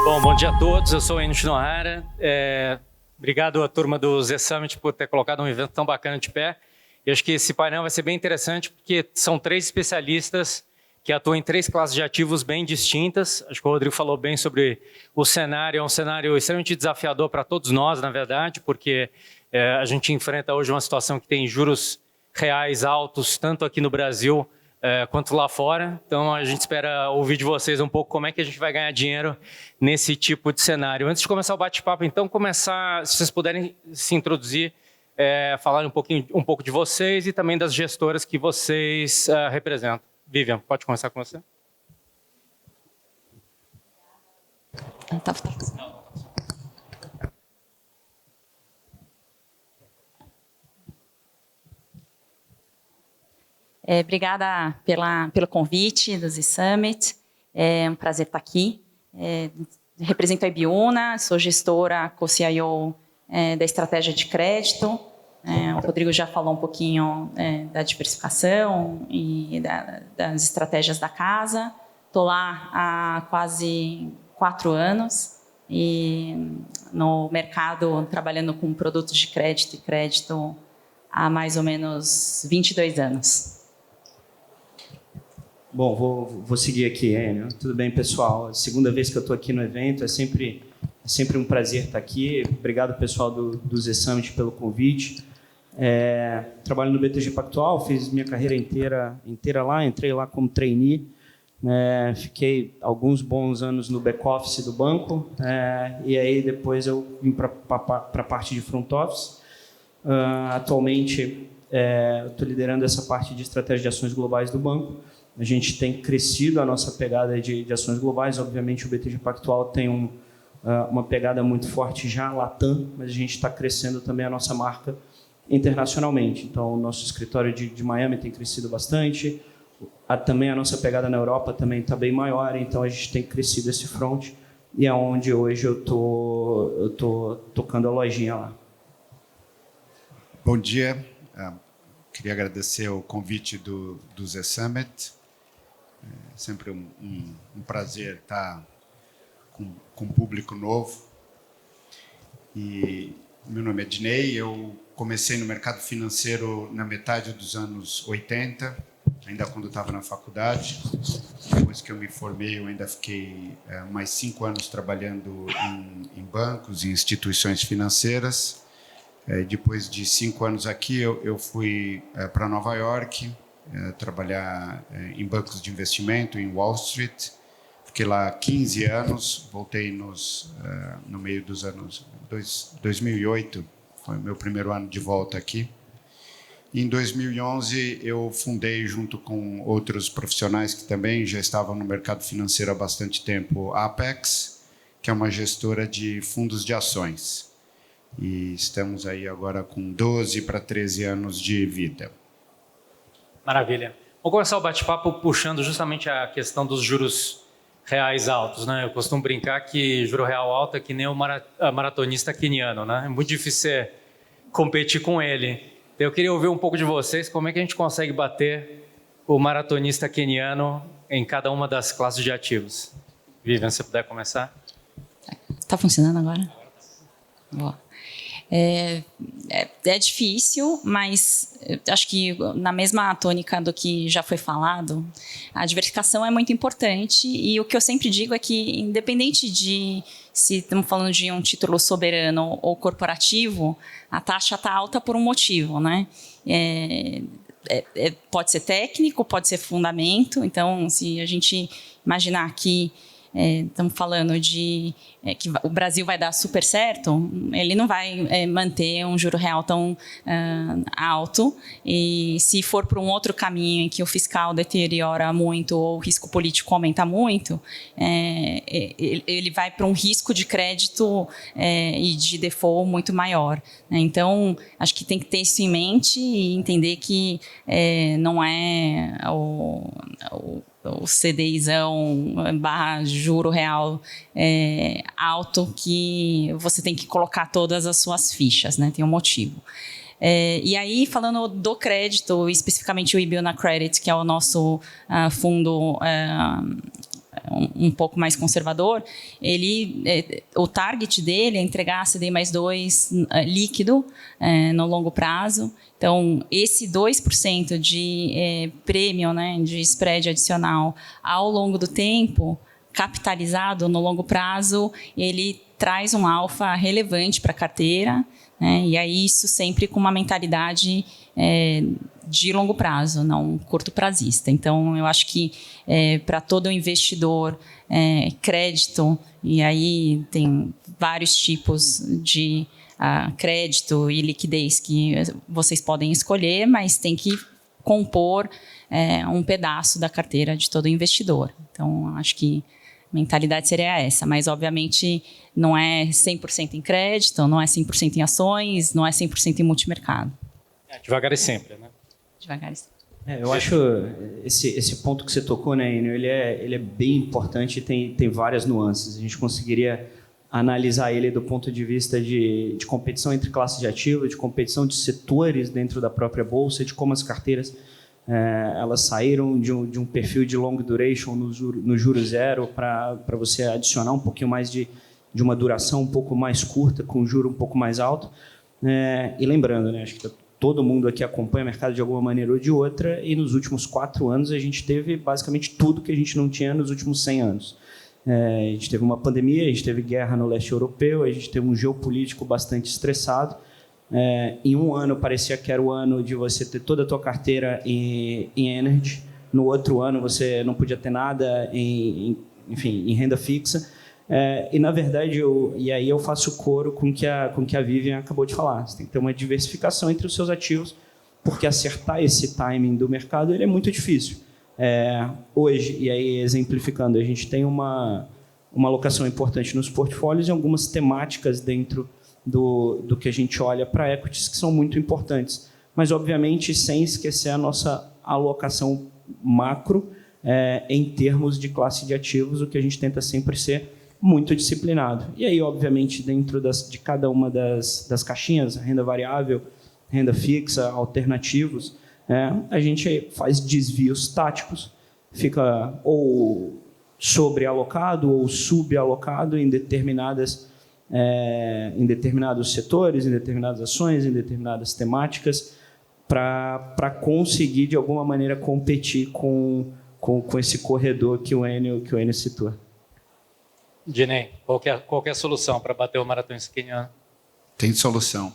Bom dia a todos, eu sou o Enio Shinohara. Obrigado à turma do Z Summit por ter colocado um evento tão bacana de pé. E acho que esse painel vai ser bem interessante porque são 3 especialistas que atuam em 3 classes de ativos bem distintas. Acho que o Rodrigo falou bem sobre o cenário, é um cenário extremamente desafiador para todos nós, na verdade, porque a gente enfrenta hoje uma situação que tem juros reais altos, tanto aqui no Brasil quanto lá fora. Então, a gente espera ouvir de vocês um pouco como é que a gente vai ganhar dinheiro nesse tipo de cenário. Antes de começar o bate-papo, então, se vocês puderem se introduzir, falar um pouco de vocês e também das gestoras que vocês representam. Vivian, pode começar com você. Obrigada pelo convite do Z Summit. É um prazer estar aqui. Represento a Ibiúna, sou gestora co-CIO da estratégia de crédito. O Rodrigo já falou um pouquinho da diversificação e das estratégias da casa. Estou lá há quase 4 anos e no mercado trabalhando com produtos de crédito e crédito há mais ou menos 22 anos. Bom, vou seguir aqui, Enio. Tudo bem, pessoal? Segunda vez que eu estou aqui no evento, é sempre um prazer estar aqui. Obrigado, pessoal do Z Summit, pelo convite. Trabalho no BTG Pactual, fiz minha carreira inteira lá, entrei lá como trainee. Fiquei alguns bons anos no back-office do banco, e aí depois eu vim para a parte de front office. Atualmente, estou liderando essa parte de estratégia de ações globais do banco. A gente tem crescido a nossa pegada de ações globais. Obviamente, o BTG Pactual tem uma pegada muito forte já, Latam, mas a gente está crescendo também a nossa marca internacionalmente. Então, o nosso escritório de Miami tem crescido bastante. Também a nossa pegada na Europa também está bem maior, então a gente tem crescido esse front e é onde hoje eu tô tocando a lojinha lá. Bom dia. Queria agradecer o convite do Z Summit. É sempre um prazer estar com um público novo. E meu nome é Dinei, eu comecei no mercado financeiro na metade dos anos 80, ainda quando estava na faculdade. Depois que eu me formei, eu ainda fiquei mais 5 anos trabalhando em bancos e instituições financeiras. Depois de 5 anos aqui, eu fui para Nova York, trabalhar em bancos de investimento, em Wall Street. Fiquei lá 15 anos, voltei no meio dos anos 2008, foi o meu primeiro ano de volta aqui. Em 2011, eu fundei, junto com outros profissionais que também já estavam no mercado financeiro há bastante tempo, a Apex, que é uma gestora de fundos de ações. E estamos aí agora com 12 para 13 anos de vida. Maravilha. Vamos começar o bate-papo puxando justamente a questão dos juros reais altos, né? Eu costumo brincar que juro real alto é que nem o maratonista queniano, né? É muito difícil competir com ele. Eu queria ouvir um pouco de vocês, como é que a gente consegue bater o maratonista queniano em cada uma das classes de ativos. Vivian, se você puder começar. Está funcionando agora? Boa. É difícil, mas acho que na mesma tônica do que já foi falado, a diversificação é muito importante e o que eu sempre digo é que, independente de se estamos falando de um título soberano ou corporativo, a taxa está alta por um motivo, né? Pode ser técnico, pode ser fundamento. Então, se a gente imaginar que estamos falando de que o Brasil vai dar super certo, ele não vai manter um juro real tão alto, e se for por um outro caminho em que o fiscal deteriora muito ou o risco político aumenta muito, ele vai para um risco de crédito e de default muito maior, né? Então, acho que tem que ter isso em mente e entender que não é o CDIzão / juro real alto que você tem que colocar todas as suas fichas, né? Tem um motivo. E aí, falando do crédito, especificamente o Ibiúna Credit, que é o nosso fundo um pouco mais conservador, o target dele é entregar CDI mais 2 líquido no longo prazo. Então, esse 2% de prêmio, né, de spread adicional ao longo do tempo, capitalizado no longo prazo, ele traz um alfa relevante para a carteira, né, e aí isso sempre com uma mentalidade de longo prazo, não curto prazista. Então, eu acho que para todo investidor, crédito, e aí tem vários tipos de crédito e liquidez que vocês podem escolher, mas tem que compor um pedaço da carteira de todo investidor. Então, acho que a mentalidade seria essa, mas obviamente não é 100% em crédito, não é 100% em ações, não é 100% em multimercado. Devagar e sempre, né? Devagar e sempre. Eu acho esse ponto que você tocou, né, Enio, ele é bem importante e tem várias nuances. A gente conseguiria analisar ele do ponto de vista de competição entre classes de ativos, de competição de setores dentro da própria bolsa, de como as carteiras elas saíram de um perfil de long duration no juro zero para você adicionar um pouquinho mais de uma duração um pouco mais curta, com juro um pouco mais alto. E lembrando, né, acho que todo mundo aqui acompanha o mercado de alguma maneira ou de outra, e nos últimos 4 anos a gente teve basicamente tudo que a gente não tinha nos últimos 100 anos. A gente teve uma pandemia, a gente teve guerra no leste europeu, a gente teve um geopolítico bastante estressado. Em um ano parecia que era o ano de você ter toda a tua carteira em energy, no outro ano você não podia ter nada em renda fixa. E na verdade, aí eu faço coro com o que a Vivian acabou de falar. Você tem que ter uma diversificação entre os seus ativos, porque acertar esse timing do mercado ele é muito difícil. Hoje, e aí exemplificando, a gente tem uma alocação importante nos portfólios e algumas temáticas dentro do que a gente olha para equities que são muito importantes, mas obviamente sem esquecer a nossa alocação macro em termos de classe de ativos, o que a gente tenta sempre ser muito disciplinado. E aí, obviamente, dentro de cada uma das caixinhas, renda variável, renda fixa, alternativos, a gente faz desvios táticos, fica ou sobrealocado ou subalocado em determinados setores, em determinadas ações, em determinadas temáticas, para conseguir, de alguma maneira, competir com esse corredor que o Enio citou. Dinei, qual que é a solução para bater o maratona queniano? Tem solução.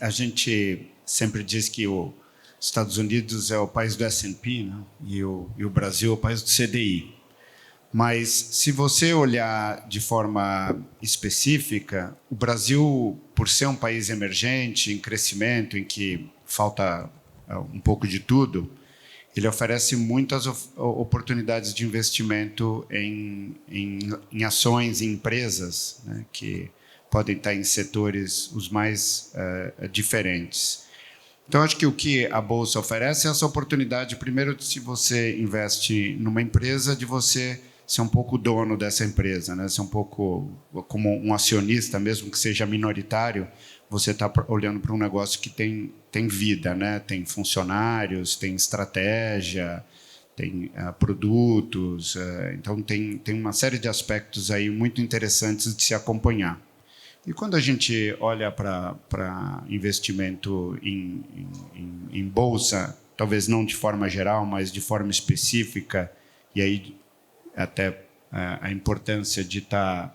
A gente sempre diz que os Estados Unidos é o país do S&P, né? e o Brasil é o país do CDI. Mas, se você olhar de forma específica, o Brasil, por ser um país emergente, em crescimento, em que falta um pouco de tudo, ele oferece muitas oportunidades de investimento em ações, em empresas, né, que podem estar em setores os mais diferentes. Então, acho que o que a Bolsa oferece é essa oportunidade, primeiro, se você investe numa empresa, de você ser um pouco dono dessa empresa, né? Ser um pouco como um acionista, mesmo que seja minoritário, você está olhando para um negócio que tem vida, né? Tem funcionários, tem estratégia, tem produtos, então tem uma série de aspectos aí muito interessantes de se acompanhar. E quando a gente olha para investimento em bolsa, talvez não de forma geral, mas de forma específica, e aí até a importância de estar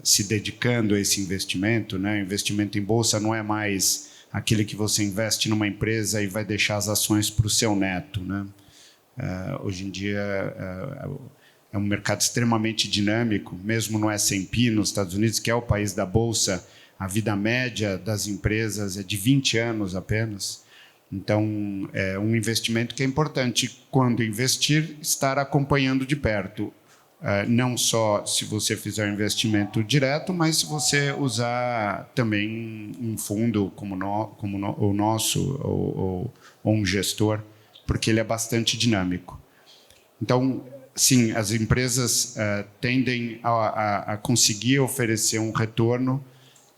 se dedicando a esse investimento, né? Investimento em bolsa não é mais aquele que você investe numa empresa e vai deixar as ações para o seu neto, né? Hoje em dia é um mercado extremamente dinâmico, mesmo no S&P, nos Estados Unidos, que é o país da bolsa, a vida média das empresas é de 20 anos apenas. Então, é um investimento que é importante, quando investir, estar acompanhando de perto. Não só se você fizer um investimento direto, mas se você usar também um fundo como o nosso, ou um gestor, porque ele é bastante dinâmico. Então, sim, as empresas tendem a conseguir oferecer um retorno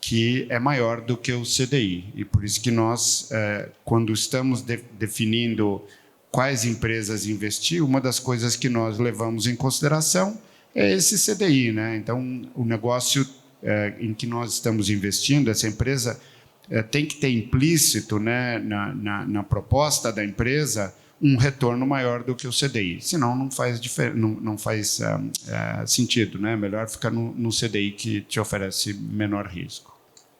que é maior do que o CDI. E por isso que nós, quando estamos definindo quais empresas investir, uma das coisas que nós levamos em consideração é esse CDI, né? Então, o negócio em que nós estamos investindo, essa empresa tem que ter implícito, né, na proposta da empresa um retorno maior do que o CDI. Senão, não faz sentido, né? Melhor ficar no CDI que te oferece menor risco.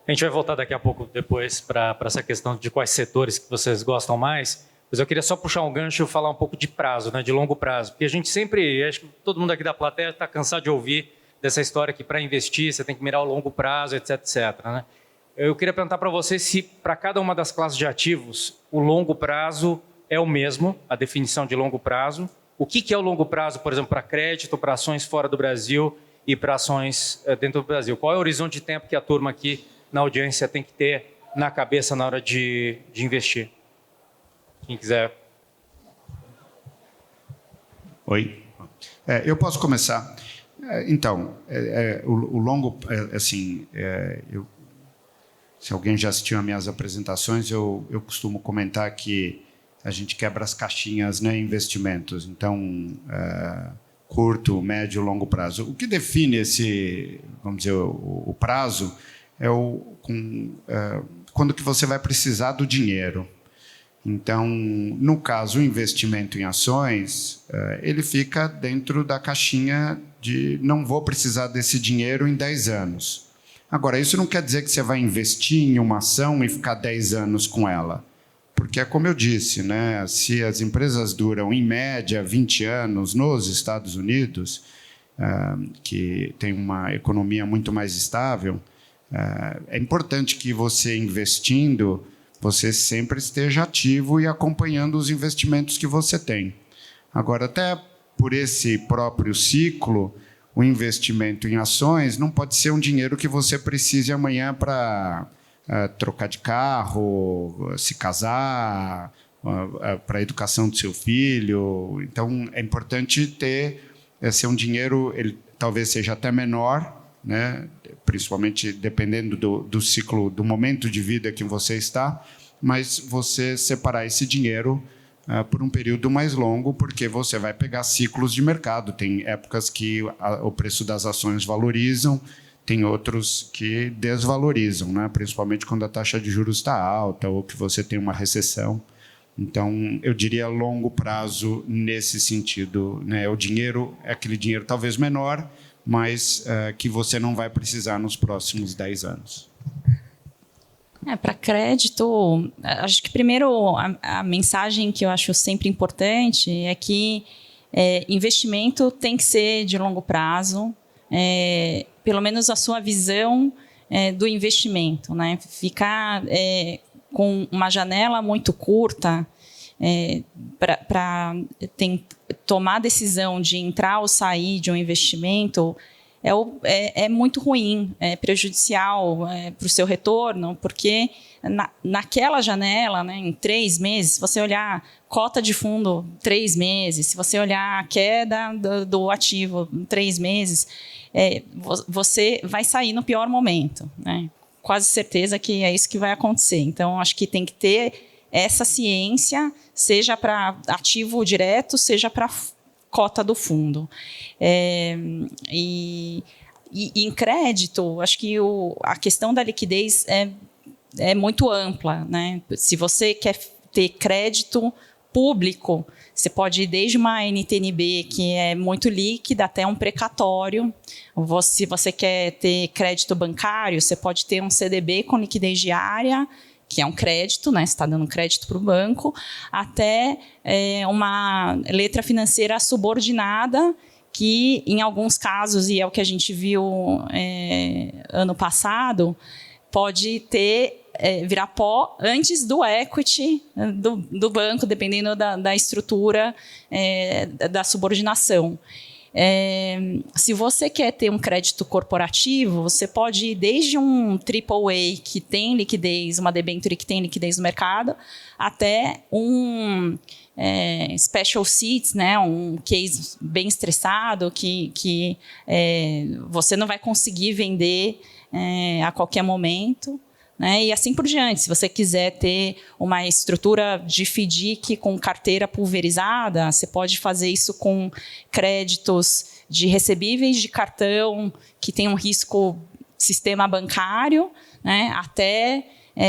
A gente vai voltar daqui a pouco depois para essa questão de quais setores que vocês gostam mais, mas eu queria só puxar um gancho e falar um pouco de prazo, né, de longo prazo, porque a gente sempre, acho que todo mundo aqui da plateia está cansado de ouvir dessa história que para investir você tem que mirar o longo prazo, etc, né? Eu queria perguntar para você se para cada uma das classes de ativos o longo prazo é o mesmo, a definição de longo prazo. O que é o longo prazo, por exemplo, para crédito, para ações fora do Brasil e para ações dentro do Brasil? Qual é o horizonte de tempo que a turma aqui na audiência tem que ter na cabeça na hora de investir? Quem quiser. Oi. Eu posso começar. Então, o longo, assim, se alguém já assistiu às minhas apresentações, eu costumo comentar que a gente quebra as caixinhas, né, investimentos. Então, curto, médio, longo prazo. O que define esse, vamos dizer, o prazo é quando que você vai precisar do dinheiro. Então, no caso, o investimento em ações, ele fica dentro da caixinha de não vou precisar desse dinheiro em 10 anos. Agora, isso não quer dizer que você vai investir em uma ação e ficar 10 anos com ela. Porque é como eu disse, né? Se as empresas duram, em média, 20 anos nos Estados Unidos, que tem uma economia muito mais estável, é importante que você, investindo, você sempre esteja ativo e acompanhando os investimentos que você tem. Agora, até por esse próprio ciclo, o investimento em ações não pode ser um dinheiro que você precise amanhã para trocar de carro, se casar, para a educação do seu filho. Então, é importante ser um dinheiro, ele talvez seja até menor, né? Principalmente dependendo do ciclo, do momento de vida que você está, mas você separar esse dinheiro por um período mais longo, porque você vai pegar ciclos de mercado. Tem épocas que o preço das ações valorizam, tem outros que desvalorizam, né? Principalmente quando a taxa de juros está alta ou que você tem uma recessão. Então, eu diria longo prazo nesse sentido, né? O dinheiro é aquele dinheiro talvez menor, mas que você não vai precisar nos próximos 10 anos. Para crédito, acho que primeiro a mensagem que eu acho sempre importante é que investimento tem que ser de longo prazo, pelo menos a sua visão do investimento, né? Ficar com uma janela muito curta para tomar a decisão de entrar ou sair de um investimento é muito ruim, é prejudicial para o seu retorno, porque naquela janela, né, em 3 meses, se você olhar cota de fundo, 3 meses, se você olhar a queda do ativo, em 3 meses, você vai sair no pior momento, né? Quase certeza que é isso que vai acontecer. Então, acho que tem que ter essa ciência, seja para ativo direto, seja para cota do fundo. E em crédito, acho que a questão da liquidez é muito ampla, né? Se você quer ter crédito público, você pode ir desde uma NTNB, que é muito líquida, até um precatório. Se você quer ter crédito bancário, você pode ter um CDB com liquidez diária, que é um crédito, né? Você está dando crédito para o banco, até uma letra financeira subordinada, que em alguns casos, e é o que a gente viu ano passado, pode virar pó antes do equity do banco, dependendo da estrutura da subordinação. Se você quer ter um crédito corporativo, você pode ir desde um AAA que tem liquidez, uma debenture que tem liquidez no mercado, até um special seats, né, um case bem estressado que você não vai conseguir vender a qualquer momento, né? E assim por diante. Se você quiser ter uma estrutura de FDIC com carteira pulverizada, você pode fazer isso com créditos de recebíveis de cartão que tem um risco sistema bancário, né? Até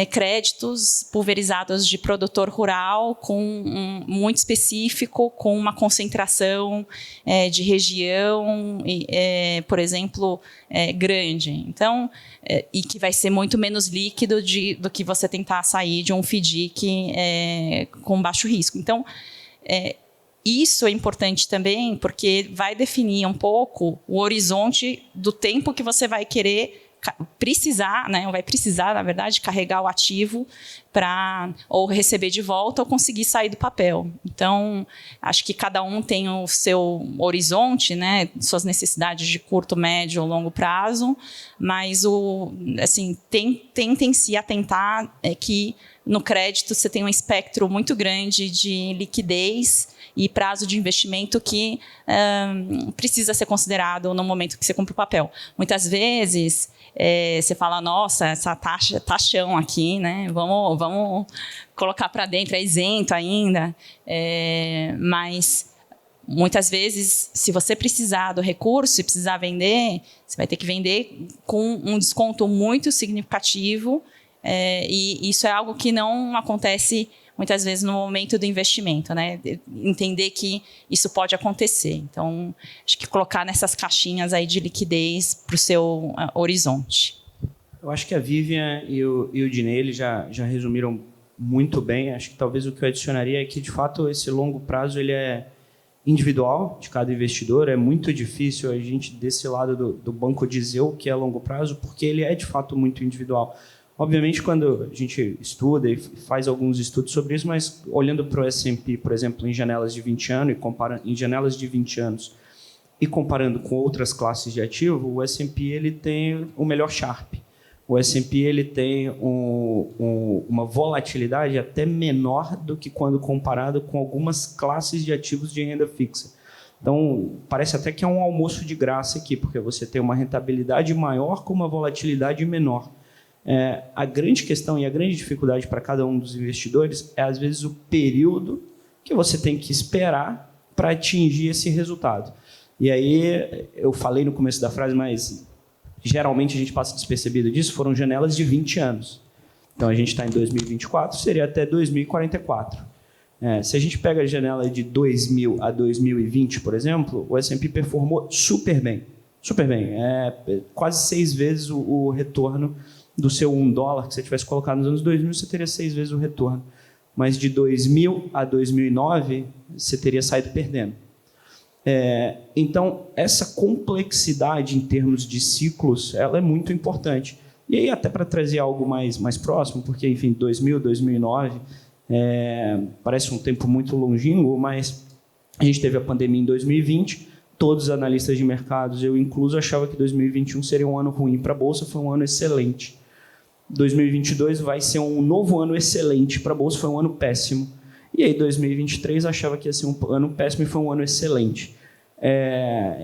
créditos pulverizados de produtor rural muito específico, com uma concentração de região, por exemplo, grande. Então, e que vai ser muito menos líquido do que você tentar sair de um FDIC com baixo risco. Então, isso é importante também, porque vai definir um pouco o horizonte do tempo que você vai querer precisar, né, ou vai precisar, na verdade, carregar o ativo para ou receber de volta ou conseguir sair do papel. Então, acho que cada um tem o seu horizonte, né, suas necessidades de curto, médio ou longo prazo, mas assim, tentem se atentar que no crédito você tem um espectro muito grande de liquidez e prazo de investimento que precisa ser considerado no momento que você compra o papel. Muitas vezes você fala, nossa, essa taxão aqui, né? Vamos colocar para dentro, é isento ainda. Mas muitas vezes, se você precisar do recurso e precisar vender, você vai ter que vender com um desconto muito significativo. E isso é algo que não acontece muitas vezes no momento do investimento, né? Entender que isso pode acontecer. Então, acho que colocar nessas caixinhas aí de liquidez para o seu horizonte. Eu acho que a Vivian e o Dinei, eles já resumiram muito bem. Acho que talvez o que eu adicionaria é que, de fato, esse longo prazo ele é individual de cada investidor. É muito difícil a gente, desse lado do banco, dizer o que é longo prazo, porque ele é, de fato, muito individual. Obviamente, quando a gente estuda e faz alguns estudos sobre isso, mas olhando para o S&P, por exemplo, em janelas de 20 anos e comparando com outras classes de ativo, o S&P ele tem o melhor Sharpe. O S&P ele tem uma volatilidade até menor do que quando comparado com algumas classes de ativos de renda fixa. Então, parece até que é um almoço de graça aqui, porque você tem uma rentabilidade maior com uma volatilidade menor. A grande questão e a grande dificuldade para cada um dos investidores é, às vezes, o período que você tem que esperar para atingir esse resultado. E aí, eu falei no começo da frase, mas geralmente a gente passa despercebido disso, foram janelas de 20 anos. Então, a gente está em 2024, seria até 2044. Se a gente pega a janela de 2000 a 2020, por exemplo, o S&P performou super bem. Super bem. Quase 6 vezes o retorno do seu $1 que você tivesse colocado nos anos 2000, você teria 6 vezes o retorno. Mas de 2000 a 2009, você teria saído perdendo. Então, essa complexidade em termos de ciclos, ela é muito importante. E aí, até para trazer algo mais próximo, porque, enfim, 2000, 2009, parece um tempo muito longínquo, mas a gente teve a pandemia em 2020, todos os analistas de mercados, eu incluso, achavam que 2021 seria um ano ruim para a Bolsa, foi um ano excelente. 2022 vai ser um novo ano excelente para a Bolsa, foi um ano péssimo. E aí 2023 achava que ia ser um ano péssimo e foi um ano excelente.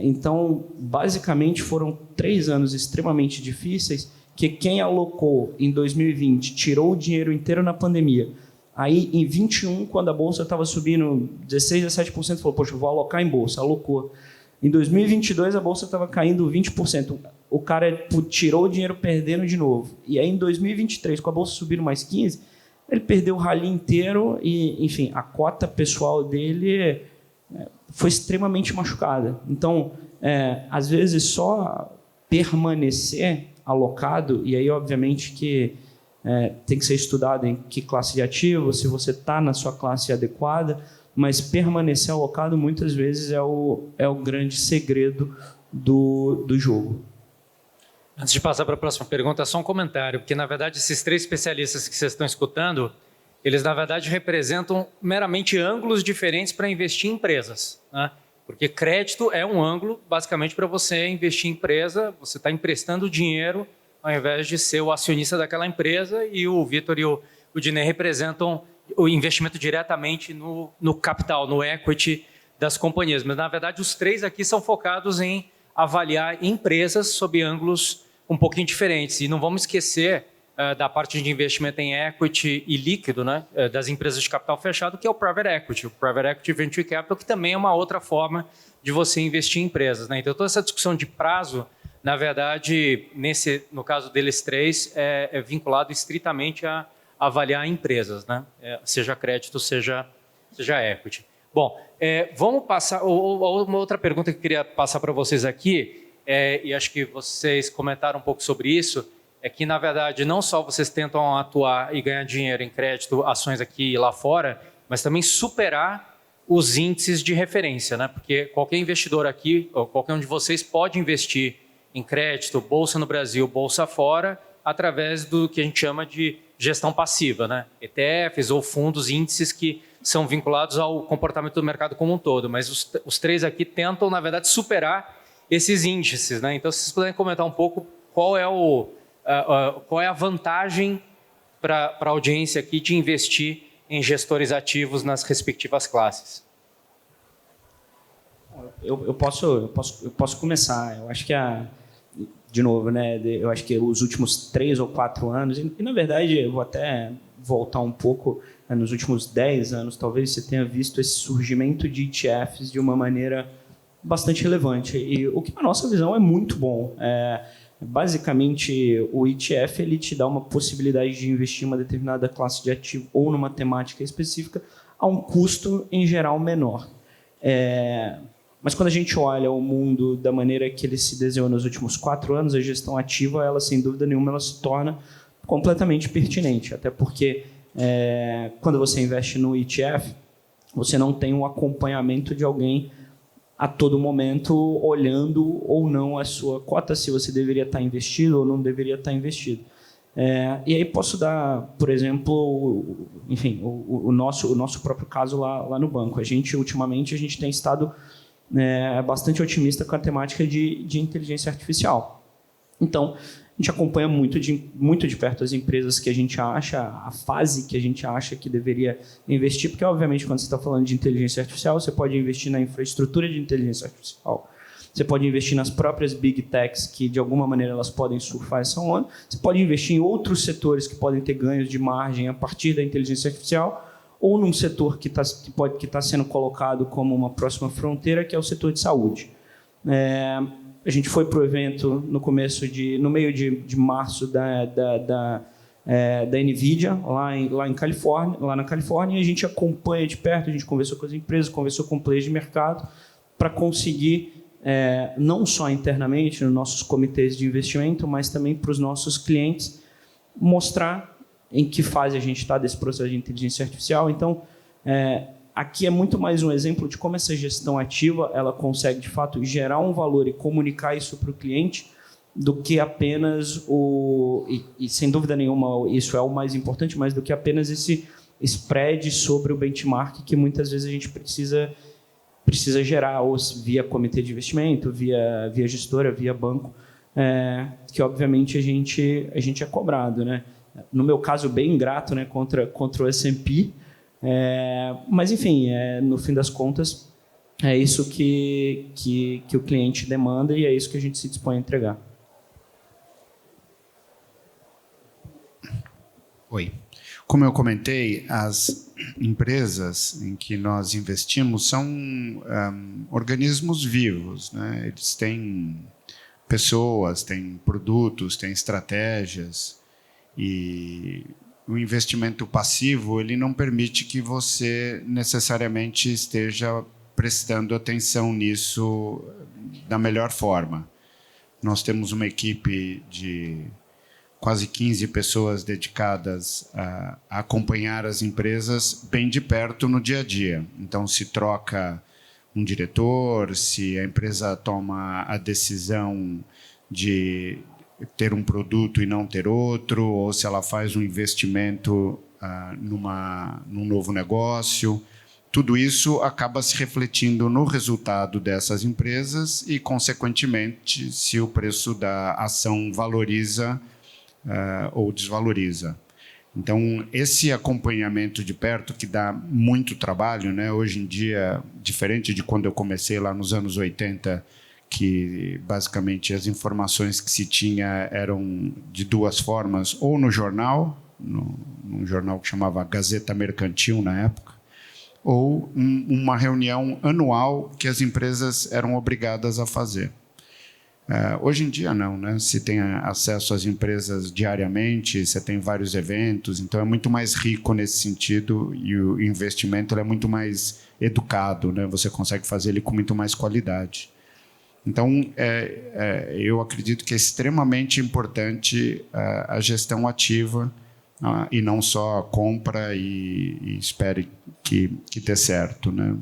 Então, basicamente, foram 3 anos extremamente difíceis que quem alocou em 2020 tirou o dinheiro inteiro na pandemia. Aí, em 2021, quando a Bolsa estava subindo 16%, 17%, falou, poxa, eu vou alocar em Bolsa, alocou. Em 2022, a Bolsa estava caindo 20%. O cara tirou o dinheiro perdendo de novo. E aí, em 2023, com a Bolsa subindo mais 15%, ele perdeu o rally inteiro e, enfim, a cota pessoal dele foi extremamente machucada. Então, às vezes, só permanecer alocado, e aí, obviamente, que tem que ser estudado em que classe de ativo, se você está na sua classe adequada, mas permanecer alocado muitas vezes é o grande segredo do jogo. Antes de passar para a próxima pergunta, só um comentário, porque na verdade esses 3 especialistas que vocês estão escutando, eles na verdade representam meramente ângulos diferentes para investir em empresas, né? Porque crédito é um ângulo basicamente para você investir em empresa, você está emprestando dinheiro ao invés de ser o acionista daquela empresa, e o Vitor e o Dinei representam o investimento diretamente no capital, no equity das companhias. Mas, na verdade, os 3 aqui são focados em avaliar empresas sob ângulos um pouquinho diferentes. E não vamos esquecer da parte de investimento em equity e líquido, né, das empresas de capital fechado, que é o Private Equity. O Private Equity Venture Capital, que também é uma outra forma de você investir em empresas, né? Então, toda essa discussão de prazo, na verdade, no caso deles três, é vinculado estritamente a avaliar empresas, né? Seja crédito, seja equity. Bom, vamos passar... Uma outra pergunta que eu queria passar para vocês aqui, e acho que vocês comentaram um pouco sobre isso, é que, na verdade, não só vocês tentam atuar e ganhar dinheiro em crédito, ações aqui e lá fora, mas também superar os índices de referência, né? Porque qualquer investidor aqui, ou qualquer um de vocês, pode investir em crédito, bolsa no Brasil, bolsa fora, através do que a gente chama de gestão passiva, né? ETFs ou fundos, índices que são vinculados ao comportamento do mercado como um todo. Mas os três aqui tentam, na verdade, superar esses índices, né? Então, se vocês puderem comentar um pouco qual é a vantagem para a audiência aqui de investir em gestores ativos nas respectivas classes. Eu posso começar. Eu acho que de novo, né? Eu acho que os últimos 3 ou 4 anos, e na verdade eu vou até voltar um pouco, nos últimos 10 anos, talvez você tenha visto esse surgimento de ETFs de uma maneira bastante relevante. E o que, na nossa visão, é muito bom. Basicamente, o ETF ele te dá uma possibilidade de investir em uma determinada classe de ativo ou numa temática específica a um custo, em geral, menor. Mas quando a gente olha o mundo da maneira que ele se desenhou nos últimos 4 anos, a gestão ativa, ela, sem dúvida nenhuma, ela se torna completamente pertinente. Até porque, quando você investe no ETF, você não tem um acompanhamento de alguém a todo momento olhando ou não a sua cota, se você deveria estar investido ou não deveria estar investido. E aí posso dar, por exemplo, enfim, o nosso próprio caso lá no banco. Ultimamente, a gente tem estado bastante otimista com a temática de inteligência artificial. Então, a gente acompanha muito de perto as empresas que a gente acha, a fase que a gente acha que deveria investir, porque, obviamente, quando você está falando de inteligência artificial, você pode investir na infraestrutura de inteligência artificial, você pode investir nas próprias big techs, que, de alguma maneira, elas podem surfar essa onda, você pode investir em outros setores que podem ter ganhos de margem a partir da inteligência artificial, ou num setor que está sendo colocado como uma próxima fronteira, que é o setor de saúde. A gente foi para o evento no meio de março da NVIDIA, lá na Califórnia, e a gente acompanha de perto, a gente conversou com as empresas, conversou com players de mercado, para conseguir, não só internamente, nos nossos comitês de investimento, mas também para os nossos clientes, mostrar em que fase a gente está desse processo de inteligência artificial. Então, aqui é muito mais um exemplo de como essa gestão ativa ela consegue, de fato, gerar um valor e comunicar isso para o cliente, do que apenas e sem dúvida nenhuma isso é o mais importante, mas do que apenas esse spread sobre o benchmark que muitas vezes a gente precisa gerar, ou via comitê de investimento, via gestora, via banco, que obviamente a gente é cobrado, né? No meu caso, bem ingrato, né, contra o S&P, mas, enfim, no fim das contas, é isso que o cliente demanda e é isso que a gente se dispõe a entregar. Oi. Como eu comentei, as empresas em que nós investimos são organismos vivos, né? Eles têm pessoas, têm produtos, têm estratégias, e o investimento passivo ele não permite que você necessariamente esteja prestando atenção nisso da melhor forma. Nós temos uma equipe de quase 15 pessoas dedicadas a acompanhar as empresas bem de perto no dia a dia. Então, se troca um diretor, se a empresa toma a decisão de ter um produto e não ter outro, ou se ela faz um investimento num novo negócio. Tudo isso acaba se refletindo no resultado dessas empresas e, consequentemente, se o preço da ação valoriza ou desvaloriza. Então, esse acompanhamento de perto, que dá muito trabalho, né? Hoje em dia, diferente de quando eu comecei lá nos anos 80, que basicamente as informações que se tinha eram de duas formas, ou no jornal, num jornal que chamava Gazeta Mercantil na época, ou uma reunião anual que as empresas eram obrigadas a fazer. Hoje em dia não, né? Se tem acesso às empresas diariamente, você tem vários eventos, então é muito mais rico nesse sentido e o investimento é muito mais educado, né? Você consegue fazer ele com muito mais qualidade. Então, eu acredito que é extremamente importante a gestão ativa e não só a compra e espere que dê certo, né?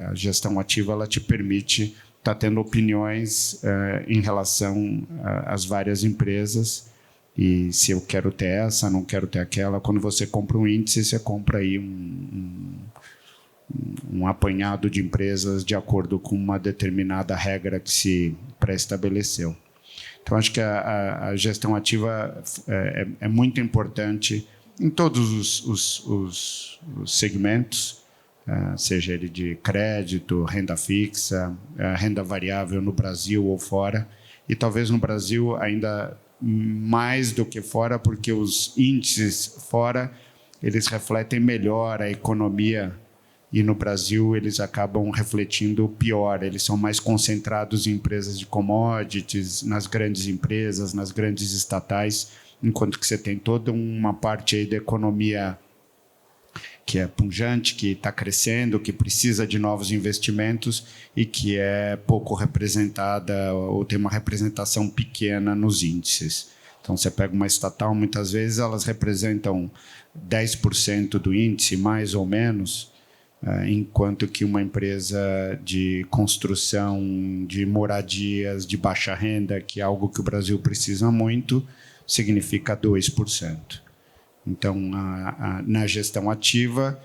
A gestão ativa ela te permite estar tendo opiniões em relação às várias empresas e se eu quero ter essa, não quero ter aquela. Quando você compra um índice, você compra aí um apanhado de empresas de acordo com uma determinada regra que se pré-estabeleceu. Então, acho que a gestão ativa é muito importante em todos os segmentos, seja ele de crédito, renda fixa, renda variável no Brasil ou fora, e talvez no Brasil ainda mais do que fora, porque os índices fora eles refletem melhor a economia e no Brasil eles acabam refletindo pior, eles são mais concentrados em empresas de commodities, nas grandes empresas, nas grandes estatais, enquanto que você tem toda uma parte aí da economia que é pujante, que está crescendo, que precisa de novos investimentos e que é pouco representada ou tem uma representação pequena nos índices. Então, você pega uma estatal, muitas vezes elas representam 10% do índice, mais ou menos, enquanto que uma empresa de construção de moradias de baixa renda, que é algo que o Brasil precisa muito, significa 2%. Então, na gestão ativa,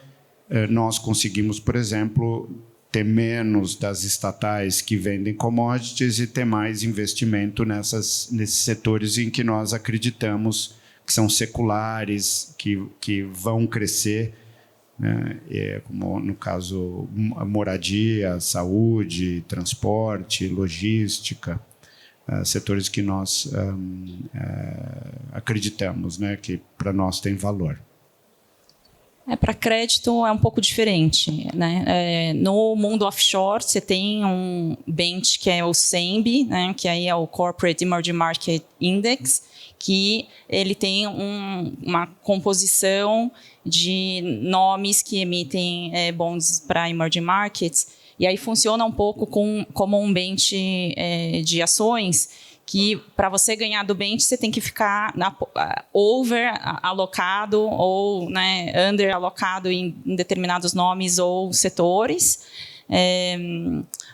nós conseguimos, por exemplo, ter menos das estatais que vendem commodities e ter mais investimento nesses setores em que nós acreditamos que são seculares, que vão crescer, né? Como no caso moradia, saúde, transporte, logística. Setores que nós acreditamos, né, que para nós tem valor. Para crédito é um pouco diferente, né? No mundo offshore, você tem um bench que é o CEMB, né, que aí é o Corporate Emerging Market Index, que ele tem uma composição de nomes que emitem bonds para emerging markets. E aí funciona um pouco como um bench de ações, que para você ganhar do bench, você tem que ficar over alocado ou, né, under alocado em determinados nomes ou setores.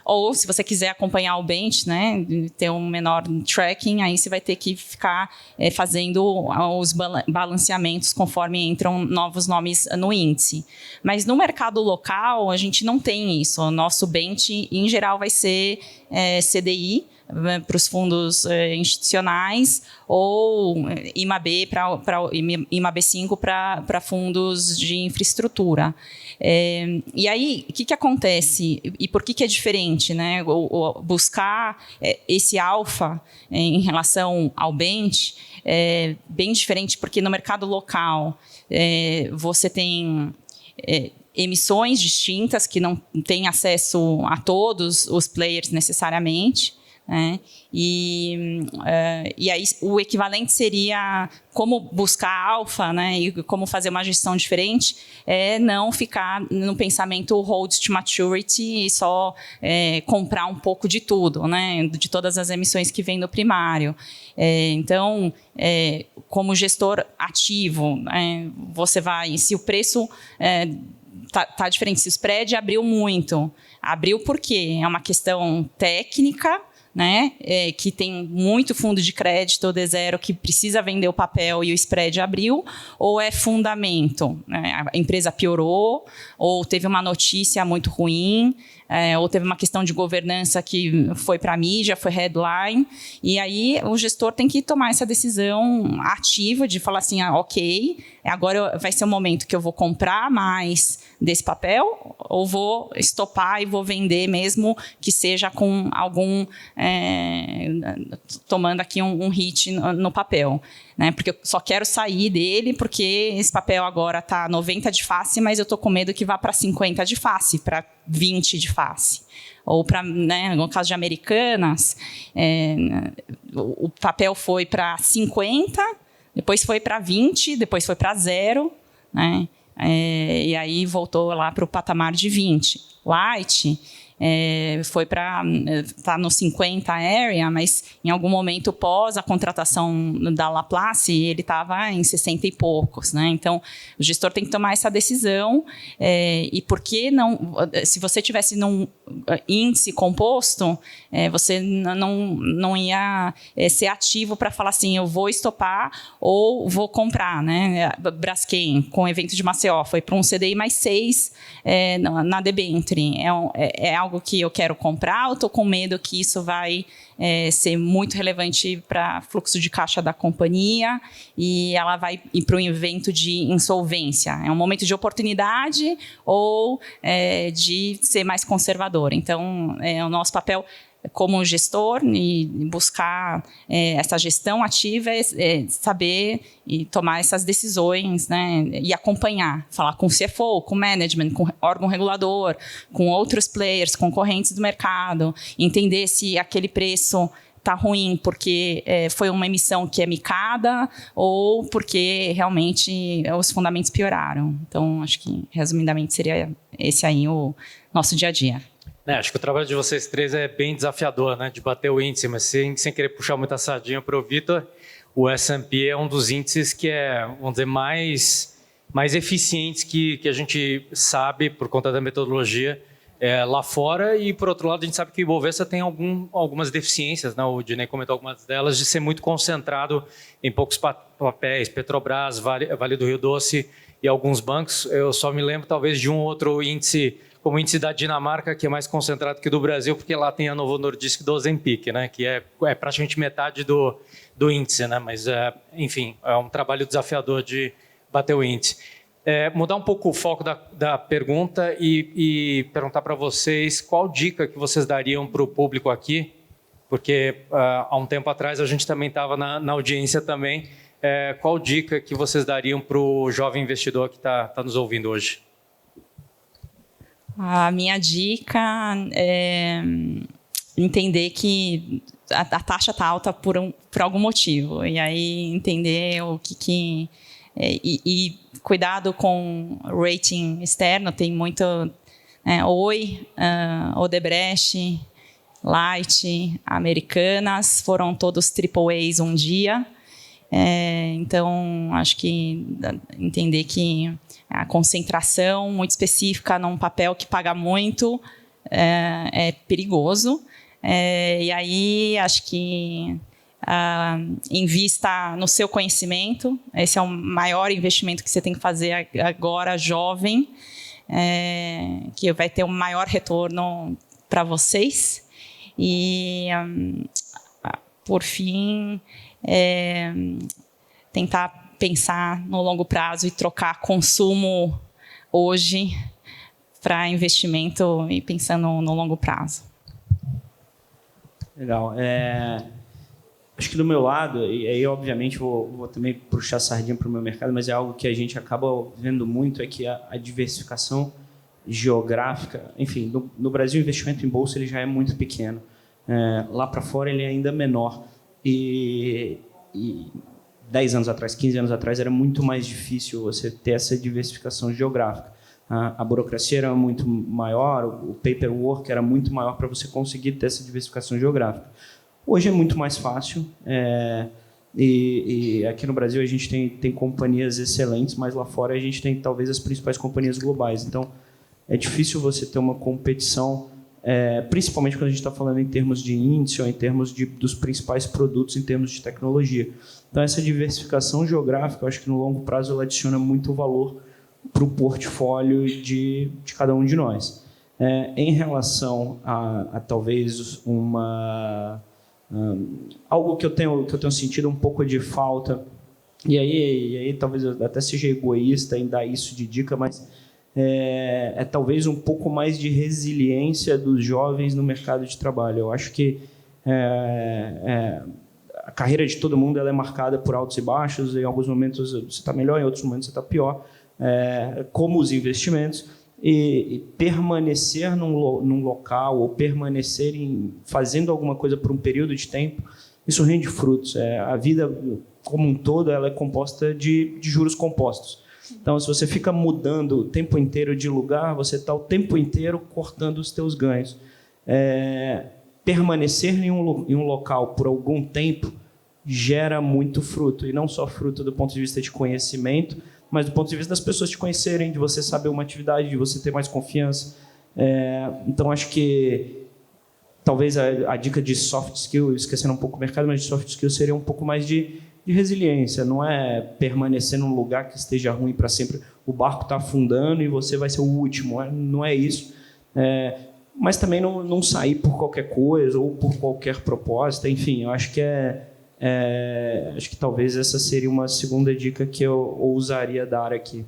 Ou se você quiser acompanhar o bench, né, ter um menor tracking, aí você vai ter que ficar fazendo os balanceamentos conforme entram novos nomes no índice. Mas no mercado local, a gente não tem isso. O nosso bench, em geral, vai ser CDI, para os fundos institucionais, ou IMAB, IMAB5 para fundos de infraestrutura. E aí, o que acontece? E por que é diferente, né? Buscar esse alfa em relação ao bench é bem diferente, porque no mercado local você tem emissões distintas que não têm acesso a todos os players necessariamente. E aí o equivalente seria como buscar alfa, né, e como fazer uma gestão diferente, não ficar no pensamento hold to maturity e só comprar um pouco de tudo, né, de todas as emissões que vêm no primário. Então, como gestor ativo, você vai, se o preço tá diferente, se o spread abriu muito, abriu por quê? É uma questão técnica, né, que tem muito fundo de crédito D0 que precisa vender o papel e o spread abriu, ou é fundamento, né? A empresa piorou, ou teve uma notícia muito ruim, ou teve uma questão de governança que foi para a mídia, foi headline, e aí o gestor tem que tomar essa decisão ativa de falar assim, ok, agora vai ser o momento que eu vou comprar mais desse papel, ou vou estopar e vou vender mesmo que seja com algum, tomando aqui um hit no papel. Né? Porque eu só quero sair dele porque esse papel agora está 90 de face, mas eu estou com medo que vá para 50 de face, para 20 de face. Ou para, né, no caso de Americanas, o papel foi para 50, depois foi para 20, depois foi para 0, né? E aí voltou lá para o patamar de 20. Light foi para tá no 50 area, mas em algum momento pós a contratação da Laplace ele estava em 60 e poucos, né? Então o gestor tem que tomar essa decisão, e por que não, se você tivesse num índice composto, você não ia ser ativo para falar assim, eu vou estopar ou vou comprar, né? Braskem com o evento de Maceió foi para um CDI mais 6 na debenture, é algo que eu quero comprar, ou estou com medo que isso vai ser muito relevante para fluxo de caixa da companhia e ela vai ir para um evento de insolvência. É um momento de oportunidade ou de ser mais conservador. Então, o nosso papel como gestor e buscar essa gestão ativa, saber e tomar essas decisões, né, e acompanhar, falar com o CFO, com o management, com o órgão regulador, com outros players, concorrentes do mercado, entender se aquele preço está ruim porque foi uma emissão que é micada ou porque realmente os fundamentos pioraram. Então, acho que, resumidamente, seria esse aí o nosso dia a dia. Acho que o trabalho de vocês três é bem desafiador, né, de bater o índice, mas sem querer puxar muita sardinha para o Vitor, o S&P é um dos índices que vamos dizer, mais eficientes que a gente sabe, por conta da metodologia, lá fora, e por outro lado a gente sabe que o Ibovespa tem algumas deficiências, né? O Dinei comentou algumas delas, de ser muito concentrado em poucos papéis, Petrobras, Vale do Rio Doce e alguns bancos. Eu só me lembro talvez de um outro índice, como o índice da Dinamarca, que é mais concentrado que o do Brasil, porque lá tem a Novo Nordisk do Ozempic, né? Que é praticamente metade do índice, né? Mas, enfim, é um trabalho desafiador de bater o índice. Mudar um pouco o foco da pergunta e perguntar para vocês qual dica que vocês dariam para o público aqui, porque há um tempo atrás a gente também estava na audiência também. Qual dica que vocês dariam para o jovem investidor que está nos ouvindo hoje? A minha dica é entender que a taxa está alta por algum motivo, e aí entender o que e cuidado com rating externo, tem muito Oi, Odebrecht, Light, Americanas, foram todos AAAs um dia. Então, acho que entender que a concentração muito específica num papel que paga muito é perigoso. E aí, acho que invista no seu conhecimento. Esse é o maior investimento que você tem que fazer agora, jovem, que vai ter um maior retorno para vocês. E, por fim, tentar pensar no longo prazo e trocar consumo hoje para investimento e pensando no longo prazo. Legal. Acho que do meu lado, e aí obviamente vou também puxar a sardinha para o meu mercado, mas é algo que a gente acaba vendo muito, é que a diversificação geográfica, enfim, no Brasil o investimento em bolsa ele já é muito pequeno, lá para fora ele é ainda menor, e 10 anos atrás, 15 anos atrás era muito mais difícil você ter essa diversificação geográfica. A burocracia era muito maior, o paperwork era muito maior para você conseguir ter essa diversificação geográfica. Hoje é muito mais fácil, e aqui no Brasil a gente tem companhias excelentes, mas lá fora a gente tem talvez as principais companhias globais. Então, é difícil você ter uma competição, principalmente quando a gente está falando em termos de índice ou em termos dos principais produtos, em termos de tecnologia. Então, essa diversificação geográfica, eu acho que no longo prazo ela adiciona muito valor para o portfólio de cada um de nós. Em relação a talvez algo que eu tenho sentido um pouco de falta, e aí talvez eu até seja egoísta em dar isso de dica, mas talvez um pouco mais de resiliência dos jovens no mercado de trabalho. Eu acho que a carreira de todo mundo ela é marcada por altos e baixos. Em alguns momentos você está melhor, em outros momentos você está pior, como os investimentos. E permanecer num local ou permanecer fazendo alguma coisa por um período de tempo, isso rende frutos. A vida como um todo ela é composta de juros compostos. Então, se você fica mudando o tempo inteiro de lugar, você está o tempo inteiro cortando os teus ganhos. Permanecer em um local por algum tempo gera muito fruto, e não só fruto do ponto de vista de conhecimento, mas do ponto de vista das pessoas te conhecerem, de você saber uma atividade, de você ter mais confiança. Então, acho que talvez a dica de soft skill, esquecendo um pouco o mercado, mas de soft skill seria um pouco mais de resiliência. Não é permanecer num lugar que esteja ruim para sempre. O barco está afundando e você vai ser o último. Não é isso. Mas também não sair por qualquer coisa ou por qualquer proposta. Enfim, eu acho que acho que talvez essa seria uma segunda dica que eu ousaria dar aqui.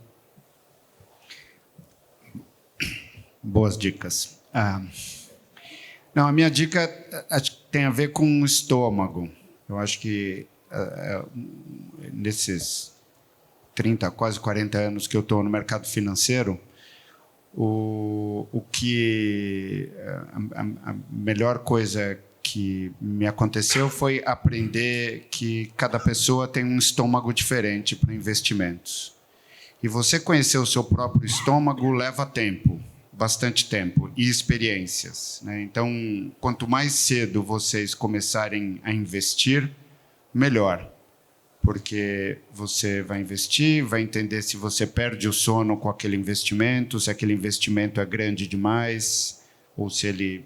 Boas dicas. Não, a minha dica acho que tem a ver com o estômago. Eu acho que nesses 30, quase 40 anos que eu estou no mercado financeiro, a melhor coisa que me aconteceu foi aprender que cada pessoa tem um estômago diferente para investimentos. E você conhecer o seu próprio estômago leva tempo, bastante tempo, e experiências, né? Então, quanto mais cedo vocês começarem a investir, melhor. Porque você vai investir, vai entender se você perde o sono com aquele investimento, se aquele investimento é grande demais, ou se ele...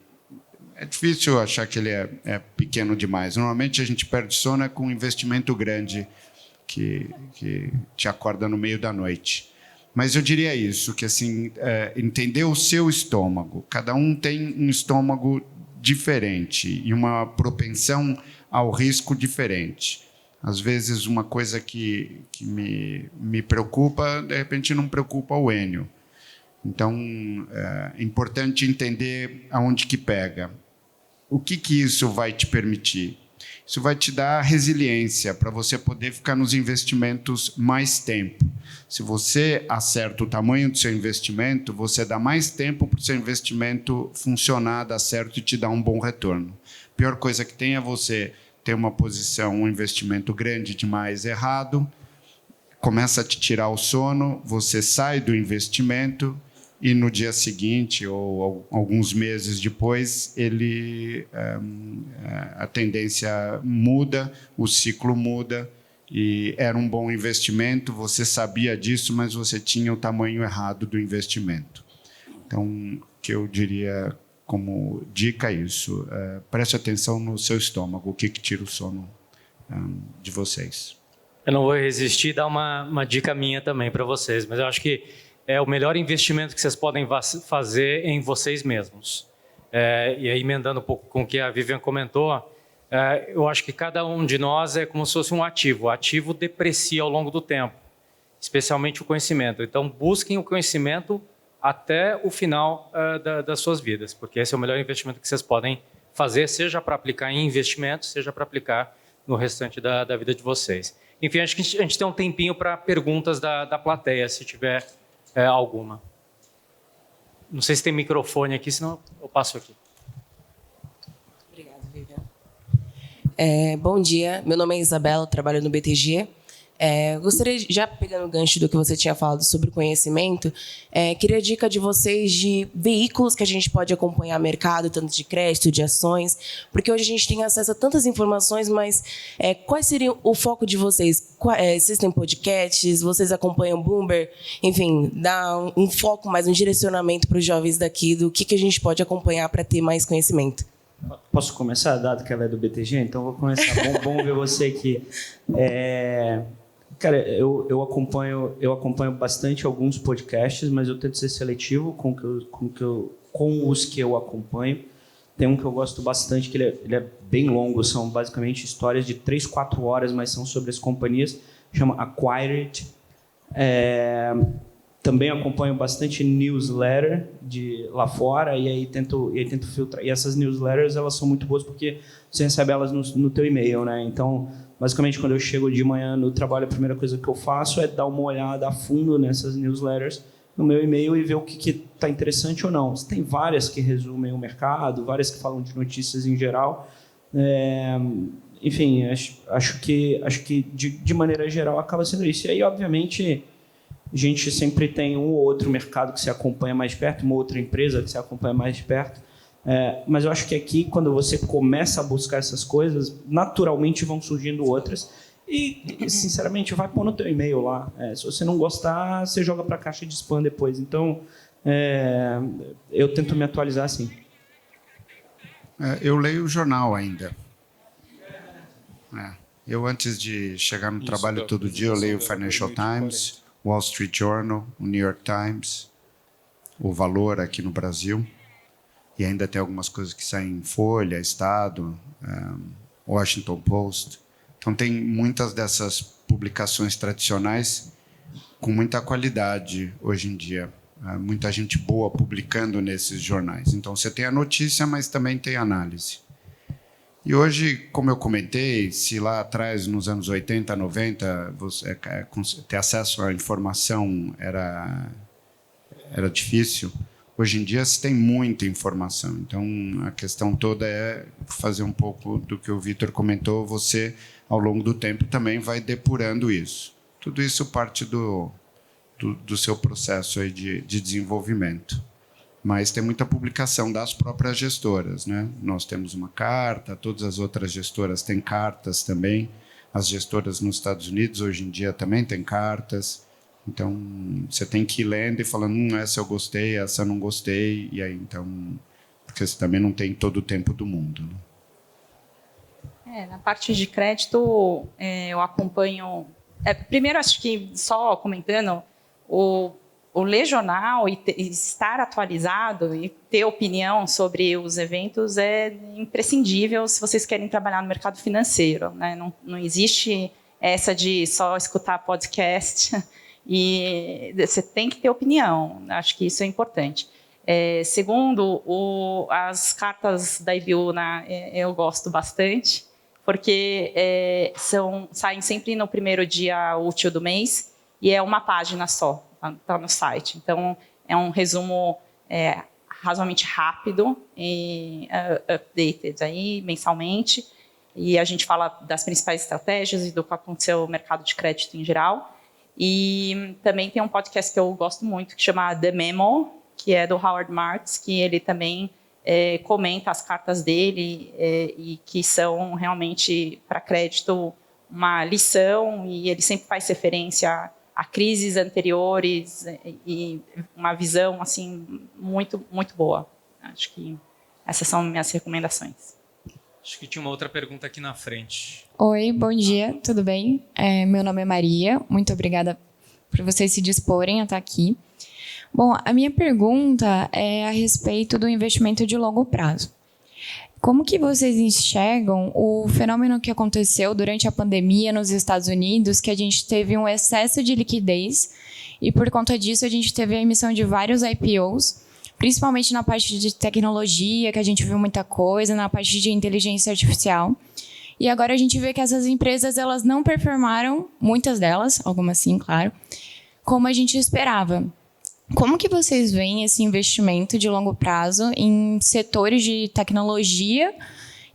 É difícil achar que ele é pequeno demais. Normalmente a gente perde sono com um investimento grande que te acorda no meio da noite. Mas eu diria isso, que assim, entender o seu estômago. Cada um tem um estômago diferente e uma propensão ao risco diferente. Às vezes, uma coisa que me preocupa, de repente não preocupa o Enio. Então, é importante entender aonde que pega. O que isso vai te permitir? Isso vai te dar resiliência para você poder ficar nos investimentos mais tempo. Se você acerta o tamanho do seu investimento, você dá mais tempo para o seu investimento funcionar, dar certo e te dar um bom retorno. A pior coisa que tem é você ter uma posição, um investimento grande demais errado, começa a te tirar o sono, você sai do investimento e no dia seguinte ou alguns meses depois a tendência muda, o ciclo muda e era um bom investimento, você sabia disso, mas você tinha o tamanho errado do investimento. Então, o que eu diria como dica é isso, preste atenção no seu estômago, o que tira o sono de vocês. Eu não vou resistir e dar uma dica minha também para vocês, mas eu acho que é o melhor investimento que vocês podem fazer em vocês mesmos. E aí, emendando um pouco com o que a Vivian comentou, eu acho que cada um de nós é como se fosse um ativo. O ativo deprecia ao longo do tempo, especialmente o conhecimento. Então, busquem o conhecimento até o final das suas vidas, porque esse é o melhor investimento que vocês podem fazer, seja para aplicar em investimentos, seja para aplicar no restante da vida de vocês. Enfim, acho que a gente tem um tempinho para perguntas da plateia, se tiver alguma. Não sei se tem microfone aqui, senão eu passo aqui. Obrigada, Vivian. Bom dia, meu nome é Isabela, trabalho no BTG. Gostaria, já pegando o gancho do que você tinha falado sobre conhecimento, queria a dica de vocês de veículos que a gente pode acompanhar o mercado, tanto de crédito, de ações, porque hoje a gente tem acesso a tantas informações, mas qual seria o foco de vocês? Vocês têm podcasts, vocês acompanham Bloomberg, enfim, dá um foco mais, um direcionamento para os jovens daqui do que a gente pode acompanhar para ter mais conhecimento. Posso começar, dado que ela é do BTG? Então, vou começar. Bom ver você aqui. Cara, eu acompanho bastante alguns podcasts, mas eu tento ser seletivo com o que eu com os que eu acompanho. Tem um que eu gosto bastante, que ele é bem longo, são basicamente histórias de 3, 4 horas, mas são sobre as companhias, chama Acquired. Também acompanho bastante newsletter de lá fora e aí tento filtrar. E essas newsletters, elas são muito boas porque você recebe elas no teu e-mail, né? Então, basicamente, quando eu chego de manhã no trabalho, a primeira coisa que eu faço é dar uma olhada a fundo nessas newsletters no meu e-mail e ver o que está interessante ou não. Tem várias que resumem o mercado, várias que falam de notícias em geral. Enfim, acho que de maneira geral acaba sendo isso. E aí, obviamente, a gente sempre tem um ou outro mercado que se acompanha mais perto, uma outra empresa que se acompanha mais de perto. Mas eu acho que aqui, quando você começa a buscar essas coisas, naturalmente vão surgindo outras. E, sinceramente, vai pôr no teu e-mail lá. Se você não gostar, você joga para a caixa de spam depois. Então, eu tento me atualizar assim. Eu leio o jornal ainda. Eu, antes de chegar no trabalho todo dia, eu leio o Financial Times, Wall Street Journal, o New York Times, o Valor aqui no Brasil. E ainda tem algumas coisas que saem em Folha, Estado, Washington Post. Então, tem muitas dessas publicações tradicionais com muita qualidade hoje em dia. Muita gente boa publicando nesses jornais. Então, você tem a notícia, mas também tem análise. E hoje, como eu comentei, se lá atrás, nos anos 80, 90, você ter acesso à informação era difícil, hoje em dia se tem muita informação. Então, a questão toda é fazer um pouco do que o Vitor comentou, você, ao longo do tempo, também vai depurando isso. Tudo isso parte do seu processo aí de desenvolvimento. Mas tem muita publicação das próprias gestoras, né? Nós temos uma carta, todas as outras gestoras têm cartas também. As gestoras nos Estados Unidos, hoje em dia, também têm cartas. Então, você tem que ir lendo e falando, essa eu gostei, essa eu não gostei. E aí, então, porque você também não tem todo o tempo do mundo, né? Na parte de crédito, eu acompanho... primeiro, acho que, só comentando, o ler jornal e estar atualizado e ter opinião sobre os eventos é imprescindível se vocês querem trabalhar no mercado financeiro, né? Não existe essa de só escutar podcast e você tem que ter opinião. Acho que isso é importante. Segundo, as cartas da IBU, eu gosto bastante, porque saem sempre no primeiro dia útil do mês e é uma página só. Está no site. Então, é um resumo razoavelmente rápido e updated aí, mensalmente. E a gente fala das principais estratégias e do que aconteceu no mercado de crédito em geral. E também tem um podcast que eu gosto muito, que chama The Memo, que é do Howard Marks, que ele também comenta as cartas dele e que são realmente, para crédito, uma lição. E ele sempre faz referência a crises anteriores e uma visão assim muito, muito boa. Acho que essas são minhas recomendações. Acho que tinha uma outra pergunta aqui na frente. Oi, bom dia, tudo bem? Meu nome é Maria, muito obrigada por vocês se disporem a estar aqui. Bom, a minha pergunta é a respeito do investimento de longo prazo. Como que vocês enxergam o fenômeno que aconteceu durante a pandemia nos Estados Unidos, que a gente teve um excesso de liquidez e, por conta disso, a gente teve a emissão de vários IPOs, principalmente na parte de tecnologia, que a gente viu muita coisa, na parte de inteligência artificial. E agora a gente vê que essas empresas elas não performaram, muitas delas, algumas sim, claro, como a gente esperava. Como que vocês veem esse investimento de longo prazo em setores de tecnologia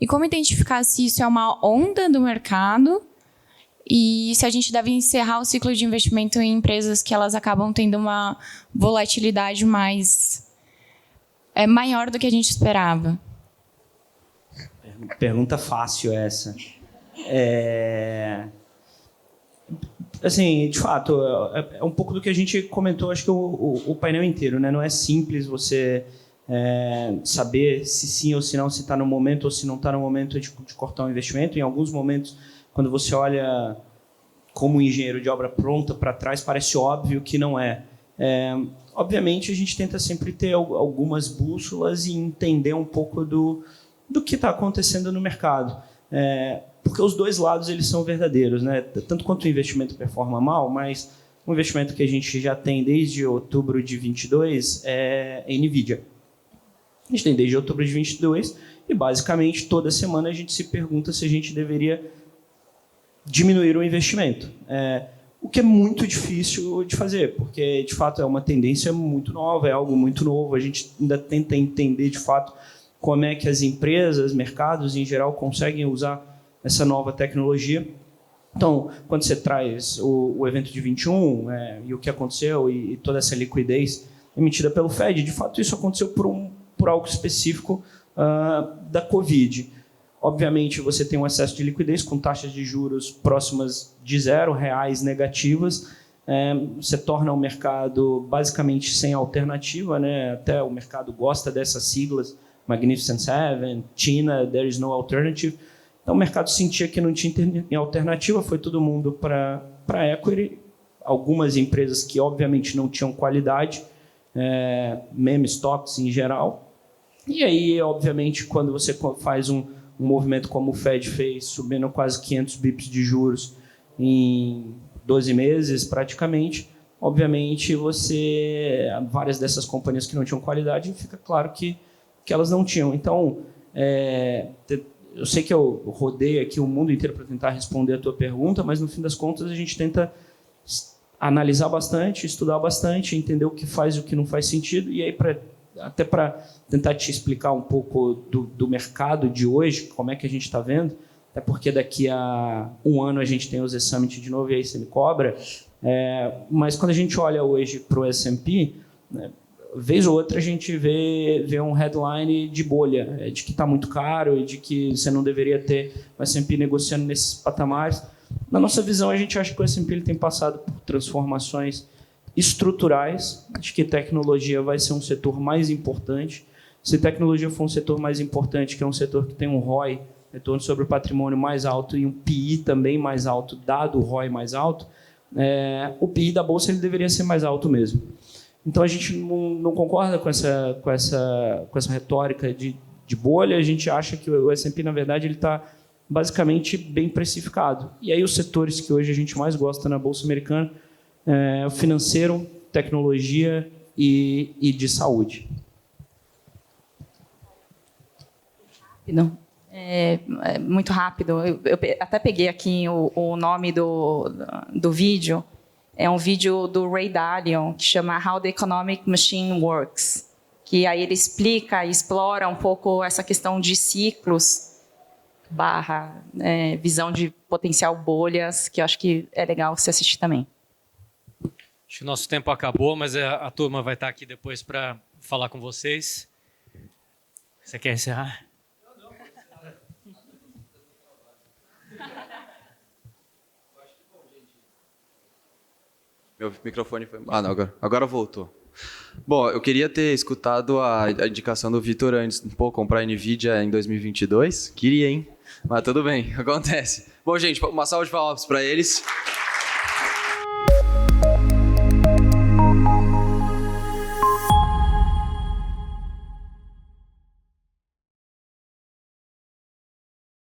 e como identificar se isso é uma onda do mercado e se a gente deve encerrar o ciclo de investimento em empresas que elas acabam tendo uma volatilidade maior do que a gente esperava? Pergunta fácil essa. Assim, de fato, é um pouco do que a gente comentou, acho que o painel inteiro, né? Não é simples você saber se sim ou se não, se está no momento ou se não está no momento de cortar um investimento. Em alguns momentos, quando você olha como engenheiro de obra pronta para trás, parece óbvio que não é. Obviamente, a gente tenta sempre ter algumas bússolas e entender um pouco do que está acontecendo no mercado. Porque os dois lados eles são verdadeiros, né? Tanto quanto o investimento performa mal, mas um investimento que a gente já tem desde outubro de 22 é a NVIDIA. A gente tem desde outubro de 22 e, basicamente, toda semana a gente se pergunta se a gente deveria diminuir o investimento. O que é muito difícil de fazer, porque, de fato, é uma tendência muito nova, é algo muito novo. A gente ainda tenta entender, de fato, como é que as empresas, mercados, em geral, conseguem usar essa nova tecnologia. Então, quando você traz o evento de 21 e o que aconteceu e toda essa liquidez emitida pelo Fed, de fato, isso aconteceu por algo específico da Covid. Obviamente, você tem um excesso de liquidez com taxas de juros próximas de zero, reais negativas. Você torna o mercado basicamente sem alternativa, né? Até o mercado gosta dessas siglas, Magnificent Seven, China, There is no alternative. Então, o mercado sentia que não tinha alternativa, foi todo mundo para equity. Algumas empresas que, obviamente, não tinham qualidade, meme stocks em geral. E aí, obviamente, quando você faz um movimento como o Fed fez, subindo quase 500 bips de juros em 12 meses, praticamente, obviamente, várias dessas companhias que não tinham qualidade, fica claro que elas não tinham. Então, eu sei que eu rodei aqui o mundo inteiro para tentar responder a tua pergunta, mas, no fim das contas, a gente tenta analisar bastante, estudar bastante, entender o que faz e o que não faz sentido, e aí, até para tentar te explicar um pouco do mercado de hoje, como é que a gente está vendo, até porque daqui a um ano a gente tem o Z-Summit de novo e aí você me cobra, mas quando a gente olha hoje para o S&P, né, vez ou outra a gente vê um headline de bolha, de que está muito caro e de que você não deveria ter o S&P negociando nesses patamares. Na nossa visão, a gente acha que o S&P ele tem passado por transformações estruturais. Acho que tecnologia vai ser um setor mais importante. Se tecnologia for um setor mais importante, que é um setor que tem um ROI, retorno sobre o patrimônio mais alto, e um PI também mais alto, dado o ROI mais alto, o PI da Bolsa ele deveria ser mais alto mesmo. Então, a gente não concorda com essa retórica de bolha. A gente acha que o S&P, na verdade, ele está basicamente bem precificado. E aí, os setores que hoje a gente mais gosta na Bolsa Americana o financeiro, tecnologia e de saúde. Não. Muito rápido. Eu até peguei aqui o nome do vídeo. É um vídeo do Ray Dalio, que chama How the Economic Machine Works, que aí ele explica e explora um pouco essa questão de ciclos / visão de potencial bolhas, que eu acho que é legal você assistir também. Acho que o nosso tempo acabou, mas a turma vai estar aqui depois para falar com vocês. Você quer encerrar? Meu microfone foi... Ah, não, agora voltou. Bom, eu queria ter escutado a indicação do Vitor antes, comprar NVIDIA em 2022. Queria, hein? Mas tudo bem, acontece. Bom, gente, uma salva de palmas para eles.